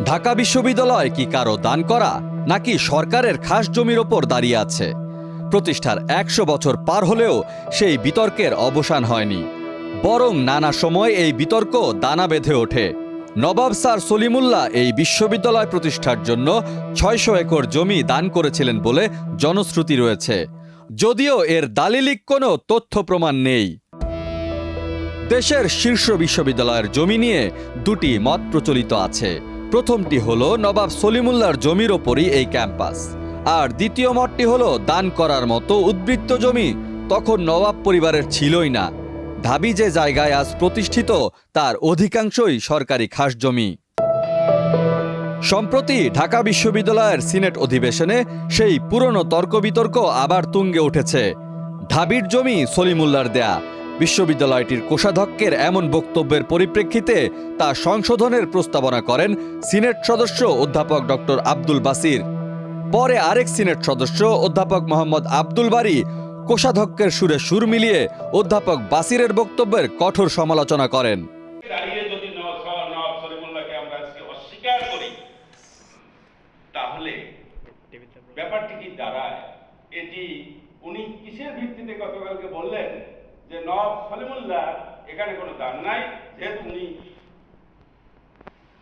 ঢাকা বিশ্ববিদ্যালয় কি কারো দান করা নাকি সরকারের খাস জমির ওপর দাঁড়িয়ে আছে? প্রতিষ্ঠার ১০০ বছর পার হলেও সেই বিতর্কের অবসান হয়নি, বরং নানা সময় এই বিতর্ক দানা বেঁধে ওঠে। নবাব স্যার সলিমুল্লাহ এই বিশ্ববিদ্যালয় প্রতিষ্ঠার জন্য ৬০০ একর জমি দান করেছিলেন বলে জনশ্রুতি রয়েছে, যদিও এর দালিলিক কোনো তথ্য প্রমাণ নেই। দেশের শীর্ষ বিশ্ববিদ্যালয়ের জমি নিয়ে দুটি মত প্রচলিত আছে। প্রথমটি হলো নবাব সলিমুল্লাহর জমির ওপরই এই ক্যাম্পাস, আর দ্বিতীয় মতটি হলো দান করার মতো উদ্বৃত্ত জমি তখন নবাব পরিবারের ছিলই না। ঢাবি যে জায়গায় আজ প্রতিষ্ঠিত তার অধিকাংশই সরকারি খাস জমি। সম্প্রতি ঢাকা বিশ্ববিদ্যালয়ের সিনেট অধিবেশনে সেই পুরনো তর্ক বিতর্ক আবার তুঙ্গে উঠেছে। ঢাবির জমি সলিমুল্লাহর দেয়া। বিশ্ববিদ্যালয়টির কোষাধ্যক্ষের এমন বক্তব্যের পরিপ্রেক্ষিতে তা সংশোধনের প্রস্তাবনা করেন সিনেট সদস্য অধ্যাপক ডক্টর আব্দুল বাসির। পরে আরেক সিনেট সদস্য অধ্যাপক মোহাম্মদ আব্দুল বারী কোষাধ্যক্ষের সুরে সুর মিলিয়ে অধ্যাপক বাসিরের বক্তব্যের কঠোর সমালোচনা করেন। তাহলে ব্যাপারটি কি দাঁড়ায়? এটি উনি কিসের ভিত্তিতে গতকালকে বললেন যে নবাব সলিমুল্লাহ এখানে কোনো দান নাই, যেহেতু উনি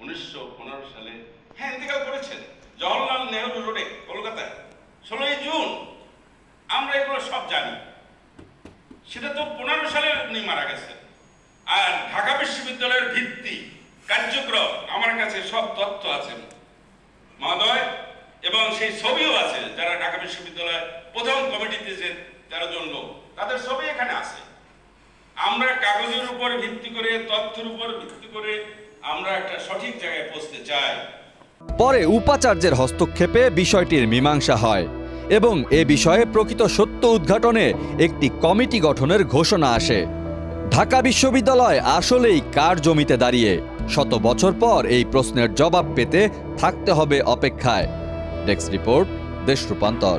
1915 সালে ইন্তেকাল করেছেন জওহরলাল নেহরু রোডে কলকাতায় 16 জুন। আমরা এগুলো সব জানি, সেটা তো 15 সালে উনি মারা গেছেন। আর ঢাকা বিশ্ববিদ্যালয়ের ভিত্তি কার্যক্রম আমার কাছে সব তথ্য আছে মহোদয়, এবং সেই ছবিও আছে। যারা ঢাকা বিশ্ববিদ্যালয় প্রথম কমিটিতে যে 13 জন লোক, তাদের ছবি এখানে আছে। আমরা কাগজের উপর ভিত্তি করে, তথ্যের উপর ভিত্তি করে আমরা একটা সঠিক জায়গায় পৌঁছতে চাই। পরে উপাচার্যের হস্তক্ষেপে বিষয়টির মীমাংসা হয় এবং এ বিষয়ে প্রকৃত সত্য উদ্ঘাটনে একটি কমিটি গঠনের ঘোষণা আসে। ঢাকা বিশ্ববিদ্যালয় আসলেই কার জমিতে দাঁড়িয়ে? শত বছর পর এই প্রশ্নের জবাব পেতে থাকতে হবে অপেক্ষায়। ডেস্ক রিপোর্ট, দেশ রূপান্তর।